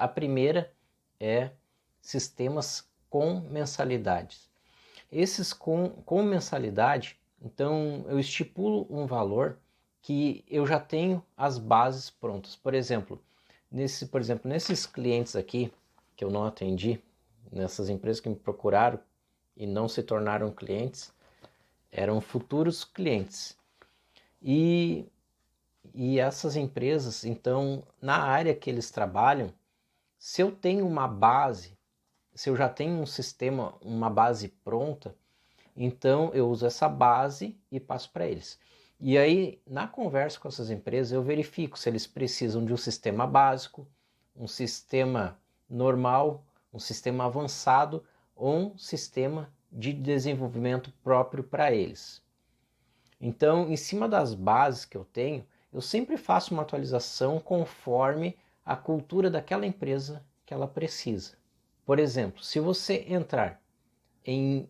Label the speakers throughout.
Speaker 1: A primeira é sistemas com mensalidades. Esses com mensalidade, então eu estipulo um valor que eu já tenho as bases prontas. Por exemplo, nesses clientes aqui que eu não atendi, nessas empresas que me procuraram e não se tornaram clientes, eram futuros clientes. E essas empresas, então, na área que eles trabalham, se eu tenho uma base, se eu já tenho um sistema, uma base pronta, então eu uso essa base e passo para eles. E aí, na conversa com essas empresas, eu verifico se eles precisam de um sistema básico, um sistema normal, um sistema avançado ou um sistema de desenvolvimento próprio para eles. Então, em cima das bases que eu tenho, eu sempre faço uma atualização conforme a cultura daquela empresa que ela precisa. Por exemplo, se você entrar em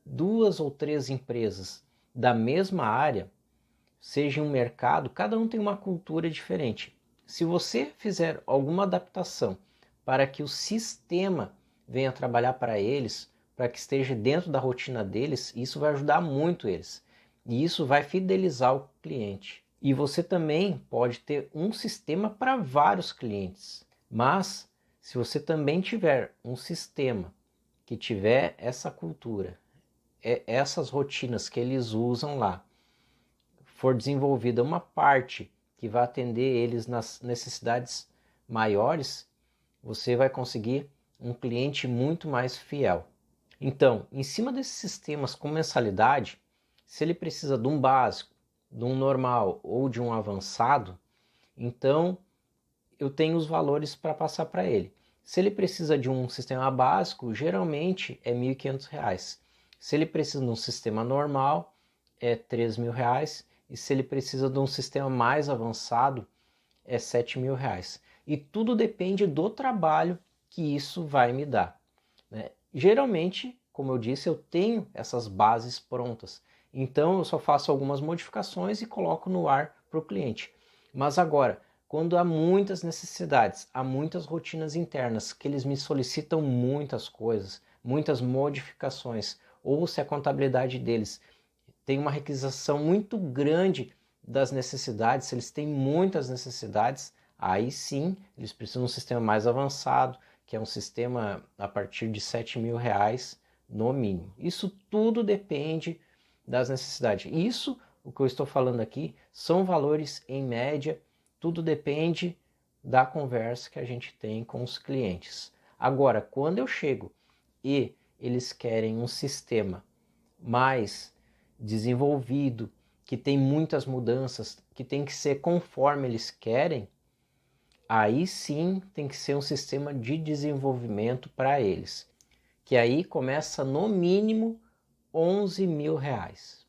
Speaker 1: 2 ou 3 empresas da mesma área, seja um mercado, cada um tem uma cultura diferente. Se você fizer alguma adaptação para que o sistema venha trabalhar para eles, para que esteja dentro da rotina deles, isso vai ajudar muito eles. E isso vai fidelizar o cliente. E você também pode ter um sistema para vários clientes. Mas, se você também tiver um sistema que tiver essa cultura, essas rotinas que eles usam lá, for desenvolvida uma parte que vai atender eles nas necessidades maiores, você vai conseguir um cliente muito mais fiel. Então, em cima desses sistemas com mensalidade, se ele precisa de um básico, de um normal ou de um avançado, então eu tenho os valores para passar para ele. Se ele precisa de um sistema básico, geralmente é R$ 1.500. Se ele precisa de um sistema normal, é R$ 3.000. E se ele precisa de um sistema mais avançado, é R$ 7.000. E tudo depende do trabalho que isso vai me dar, né? Geralmente, como eu disse, eu tenho essas bases prontas. Então eu só faço algumas modificações e coloco no ar para o cliente. Mas agora, quando há muitas necessidades, há muitas rotinas internas que eles me solicitam muitas coisas, muitas modificações, ou se a contabilidade deles tem uma requisição muito grande das necessidades, se eles têm muitas necessidades, aí sim eles precisam de um sistema mais avançado, que é um sistema a partir de R$ 7.000 no mínimo. Isso tudo depende das necessidades. Isso, o que eu estou falando aqui, são valores em média, tudo depende da conversa que a gente tem com os clientes. Agora, quando eu chego e eles querem um sistema mais desenvolvido, que tem muitas mudanças, que tem que ser conforme eles querem, aí sim tem que ser um sistema de desenvolvimento para eles, que aí começa no mínimo R$ 11.000.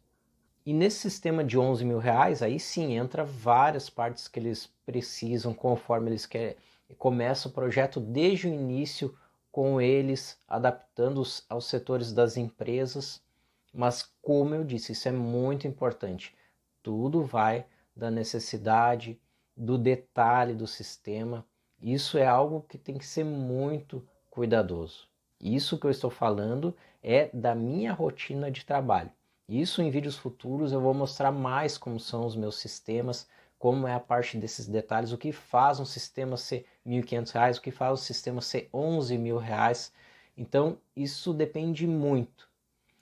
Speaker 1: E nesse sistema de R$ 11.000, aí sim entra várias partes que eles precisam conforme eles querem. Começa o projeto desde o início com eles adaptando aos setores das empresas. Mas como eu disse, isso é muito importante. Tudo vai da necessidade, do detalhe do sistema. Isso é algo que tem que ser muito cuidadoso. Isso que eu estou falando é da minha rotina de trabalho. Isso em vídeos futuros eu vou mostrar mais como são os meus sistemas, como é a parte desses detalhes, o que faz um sistema ser R$ 1.500, o que faz o sistema ser R$ 11.000. Então isso depende muito.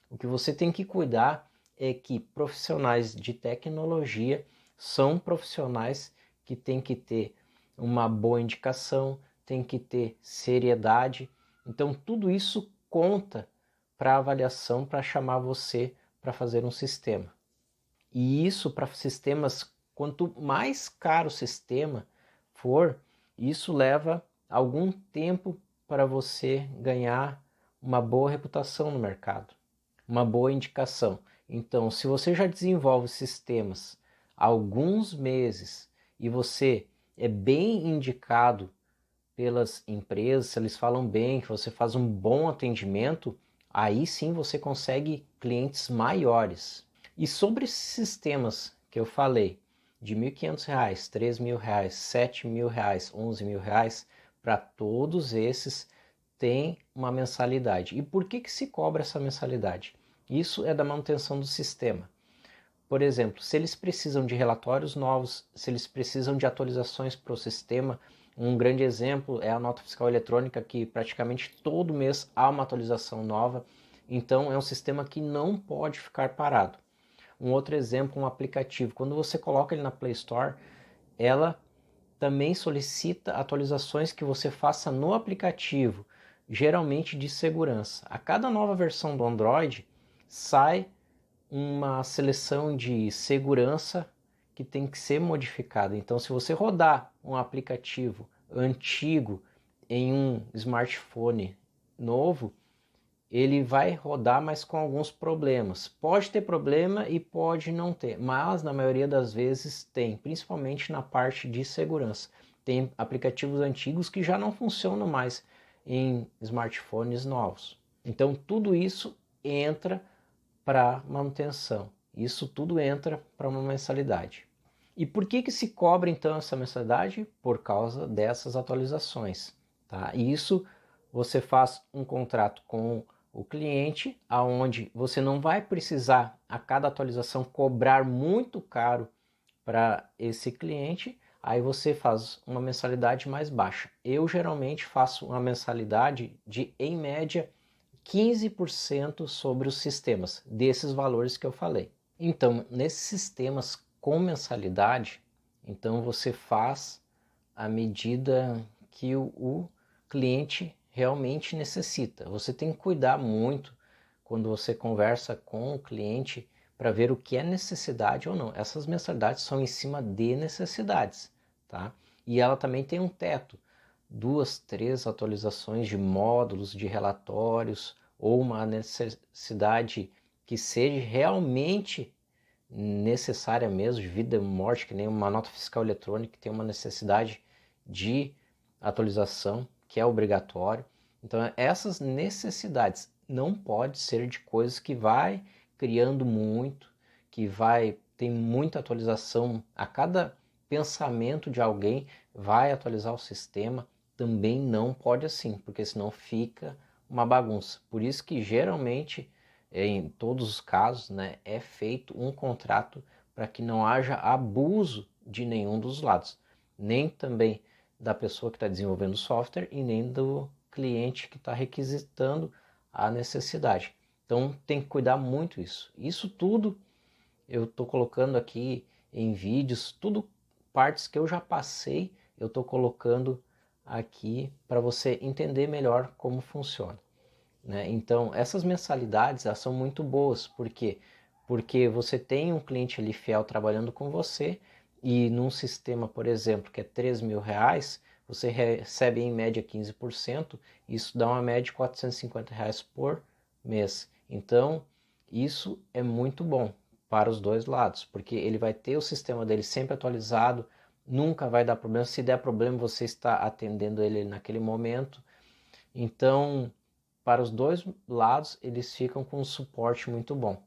Speaker 1: O que você tem que cuidar é que profissionais de tecnologia são profissionais que têm que ter uma boa indicação, tem que ter seriedade. Então tudo isso conta para a avaliação, para chamar você para fazer um sistema. E isso para sistemas, quanto mais caro o sistema for, isso leva algum tempo para você ganhar uma boa reputação no mercado, uma boa indicação. Então, se você já desenvolve sistemas há alguns meses e você é bem indicado pelas empresas, se eles falam bem, que você faz um bom atendimento, aí sim você consegue clientes maiores. E sobre esses sistemas que eu falei, de R$ 1.500, R$ 3.000, R$ 7.000, R$ 11.000, Para todos esses tem uma mensalidade. E por que se cobra essa mensalidade? Isso é da manutenção do sistema. Por exemplo, se eles precisam de relatórios novos, se eles precisam de atualizações para o sistema, um grande exemplo é a nota fiscal eletrônica, que praticamente todo mês há uma atualização nova, então é um sistema que não pode ficar parado. Um outro exemplo, um aplicativo, quando você coloca ele na Play Store, ela também solicita atualizações que você faça no aplicativo, geralmente de segurança. A cada nova versão do Android sai uma seleção de segurança que tem que ser modificada. Então, se você rodar um aplicativo antigo em um smartphone novo, ele vai rodar, mas com alguns problemas. Pode ter problema e pode não ter, mas na maioria das vezes tem, principalmente na parte de segurança. Tem aplicativos antigos que já não funcionam mais em smartphones novos. Então tudo isso entra para manutenção. Isso tudo entra para uma mensalidade. E por que se cobra então essa mensalidade? Por causa dessas atualizações. Tá? E isso você faz um contrato com o cliente, aonde você não vai precisar a cada atualização cobrar muito caro para esse cliente, aí você faz uma mensalidade mais baixa. Eu geralmente faço uma mensalidade de, em média, 15% sobre os sistemas, desses valores que eu falei. Então, nesses sistemas com mensalidade, então você faz à medida que o cliente realmente necessita. Você tem que cuidar muito quando você conversa com o cliente para ver o que é necessidade ou não. Essas mensalidades são em cima de necessidades, tá? E ela também tem um teto, 2, 3 atualizações de módulos, de relatórios, ou uma necessidade que seja realmente necessária mesmo, de vida e morte, que nem uma nota fiscal eletrônica, que tem uma necessidade de atualização, que é obrigatório. Então, essas necessidades não pode ser de coisas que vai criando muito, que vai ter muita atualização. A cada pensamento de alguém vai atualizar o sistema, também não pode assim, porque senão fica uma bagunça. Por isso que geralmente, em todos os casos, né, é feito um contrato para que não haja abuso de nenhum dos lados, nem também da pessoa que está desenvolvendo o software e nem do cliente que está requisitando a necessidade. Então tem que cuidar muito isso. Isso tudo eu estou colocando aqui em vídeos, tudo partes que eu já passei, eu estou colocando aqui para você entender melhor como funciona. Né? Então, essas mensalidades elas são muito boas, por quê? Porque você tem um cliente ali fiel trabalhando com você e num sistema, por exemplo, que é R$ 3.000, você recebe em média 15%, isso dá uma média de R$ 450 por mês. Então, isso é muito bom para os dois lados, porque ele vai ter o sistema dele sempre atualizado, nunca vai dar problema. Se der problema, você está atendendo ele naquele momento. Então, para os dois lados, eles ficam com um suporte muito bom.